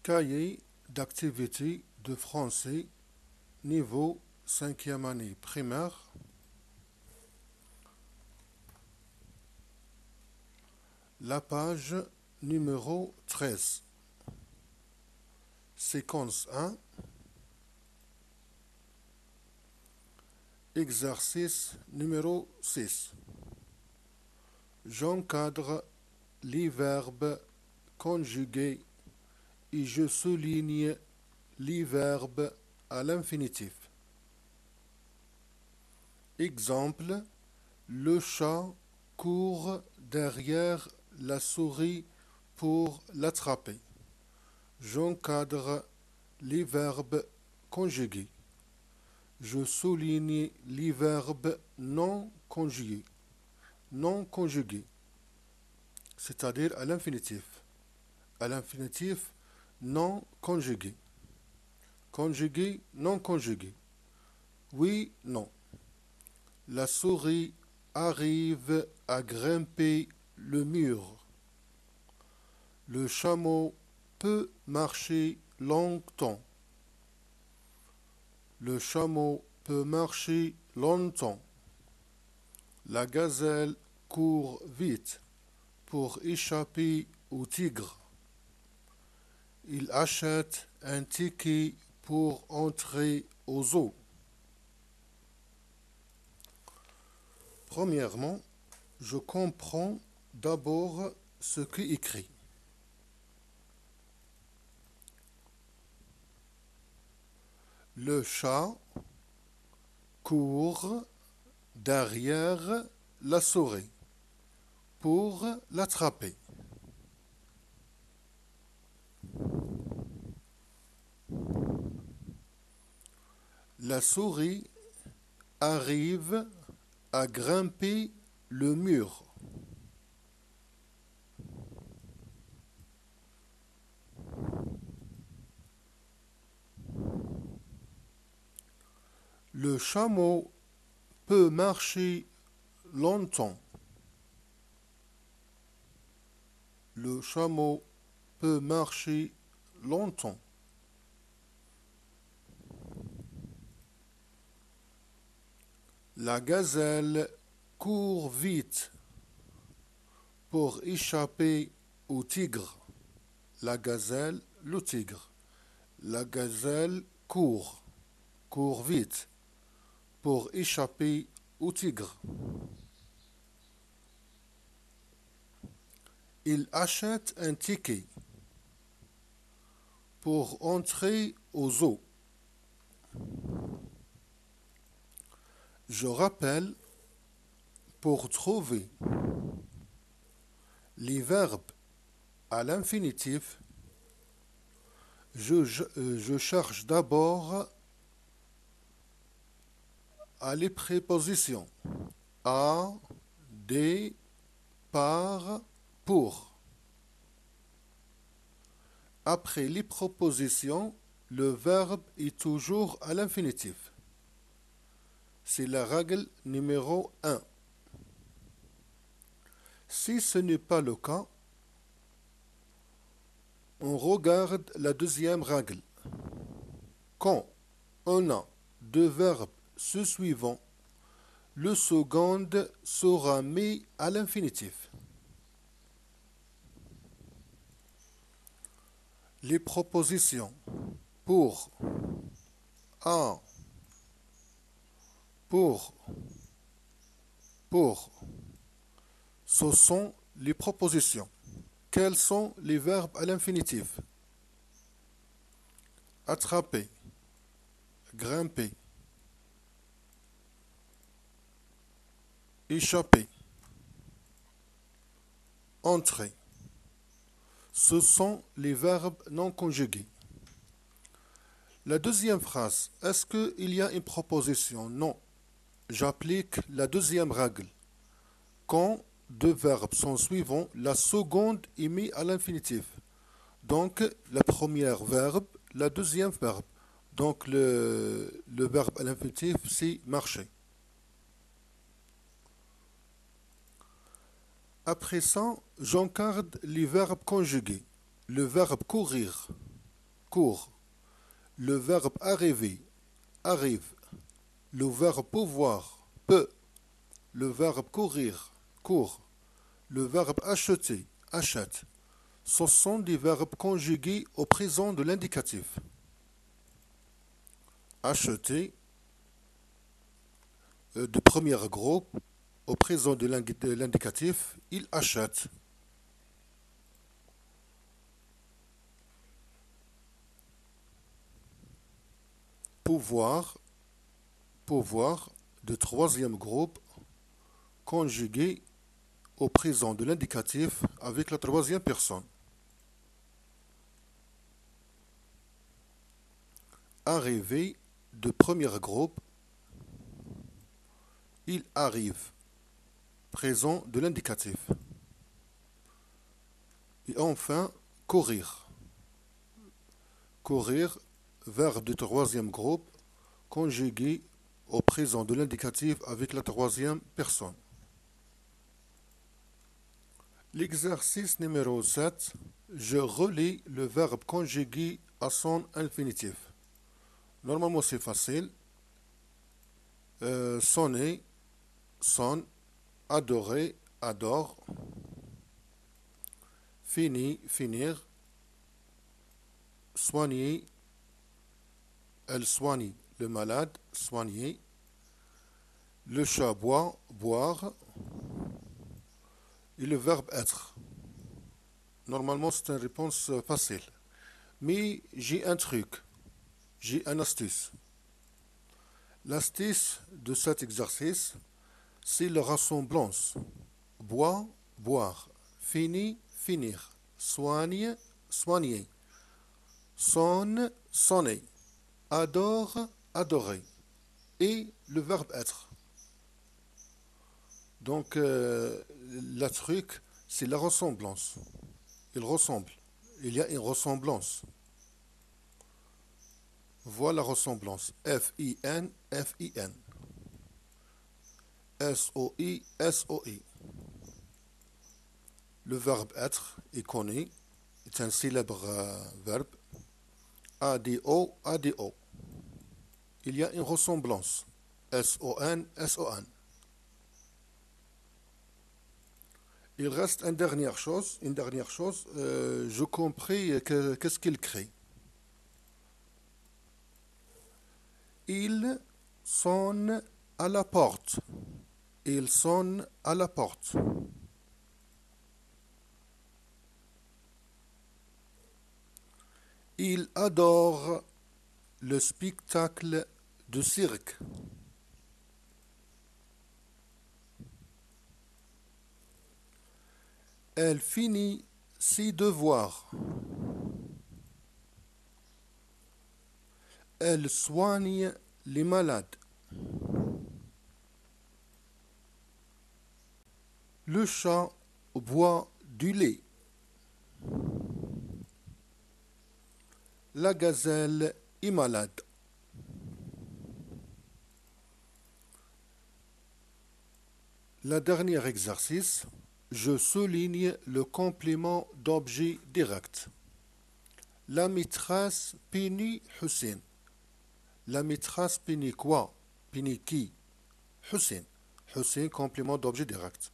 Cahier d'activité de français niveau 5e année primaire. La page numéro 13. Séquence 1. Exercice numéro 6. J'encadre les verbes conjugués et je souligne les verbes à l'infinitif. Exemple, le chat court derrière la souris pour l'attraper. J'encadre les verbes conjugués. Je souligne les verbes non conjugués. Non conjugués, c'est-à-dire à l'infinitif. À l'infinitif non conjugué. Conjugué, non conjugué. Oui, non. La souris arrive à grimper le mur. Le chameau peut marcher longtemps. Le chameau peut marcher longtemps. La gazelle court vite pour échapper au tigre. Il achète un ticket pour entrer au zoo. Premièrement, je comprends d'abord ce qui est écrit. Le chat court derrière la souris pour l'attraper. La souris arrive à grimper le mur. Le chameau peut marcher longtemps. Le chameau peut marcher longtemps. La gazelle court vite pour échapper au tigre. La gazelle, le tigre. La gazelle court vite pour échapper au tigre. Il achète un ticket pour entrer au zoo. Je rappelle, pour trouver les verbes à l'infinitif, je cherche d'abord à les prépositions à, des, par, pour. Après les propositions, le verbe est toujours à l'infinitif. C'est la règle numéro 1. Si ce n'est pas le cas, on regarde la deuxième règle. Quand on a deux verbes se suivant, le second sera mis à l'infinitif. Les propositions pour, à, pour, ce sont les propositions. Quels sont les verbes à l'infinitif? Attraper, grimper, échapper, entrer. Ce sont les verbes non conjugués. La deuxième phrase, est-ce qu'il y a une proposition? Non. J'applique la deuxième règle. Quand deux verbes sont suivants, la seconde est mise à l'infinitif. Donc, la première verbe, la deuxième verbe. Donc, le verbe à l'infinitif, c'est marcher. Après ça, j'encadre les verbes conjugués. Le verbe courir, court. Le verbe arriver, arrive. Le verbe pouvoir, peut. Le verbe courir, court. Le verbe acheter, achète. Ce sont des verbes conjugués au présent de l'indicatif. Acheter, de premier groupe, au présent de l'indicatif, il achète. Pouvoir, pouvoir, de troisième groupe, conjugué au présent de l'indicatif avec la troisième personne. Arriver, de premier groupe, il arrive, présent de l'indicatif. Et enfin, courir. Courir, verbe de troisième groupe, conjugué au présent de l'indicatif avec la troisième personne. L'exercice numéro 7, je relis le verbe conjugué à son infinitif. Normalement, c'est facile. Sonner, sonne, adorer, adore. Fini, finir. Soigner, elle soigne le malade, soigner. Le chat boit, boire. Et le verbe être. Normalement, c'est une réponse facile. Mais j'ai un truc. J'ai une astuce. L'astuce de cet exercice, c'est la ressemblance. Boire, boire. Fini, finir. Soigne, soigner. Sonne, sonner. Adore, adorer. Et le verbe être. Donc, le truc, c'est la ressemblance. Il ressemble. Il y a une ressemblance. Voilà la ressemblance. F-I-N, F-I-N. S-O-I, S-O-I. Le verbe être est connu. C'est un célèbre verbe. A-D-O, A-D-O. Il y a une ressemblance. S-O-N, S-O-N. Il reste une dernière chose. Je compris qu'est-ce qu'il crée. Il sonne à la porte. Il sonne à la porte. Il adore le spectacle de cirque. Elle finit ses devoirs. Elle soigne les malades. Le chat boit du lait. La gazelle est malade. Le dernier exercice, je souligne le complément d'objet direct. La maîtresse punit Hussein. La maîtresse punit quoi? Punit qui? Hussein. Hussein, complément d'objet direct.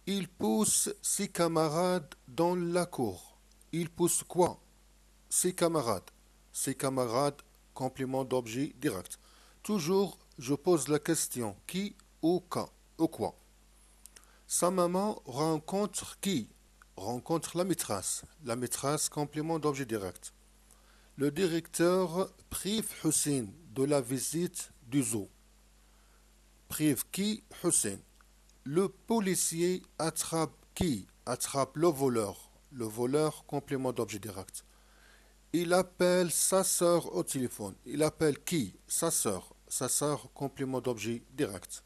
Il pousse ses camarades dans la cour. Il pousse quoi? Ses camarades. Ses camarades, complément d'objet direct. Toujours, je pose la question qui ou quand ou quoi. Sa maman rencontre qui? Rencontre la maîtresse. La maîtresse, complément d'objet direct. Le directeur prive Hussein de la visite du zoo. Prive qui? Hussein. Le policier attrape qui? Attrape le voleur. Le voleur, complément d'objet direct. Il appelle sa sœur au téléphone. Il appelle qui? Sa sœur. Sa sœur, complément d'objet direct.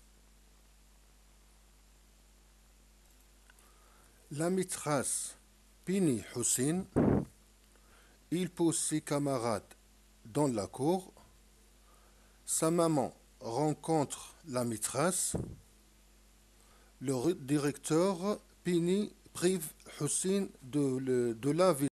La maîtresse punit Hussein. Il pousse ses camarades dans la cour. Sa maman rencontre la maîtresse. Le directeur punit, prive Hussein de la vie.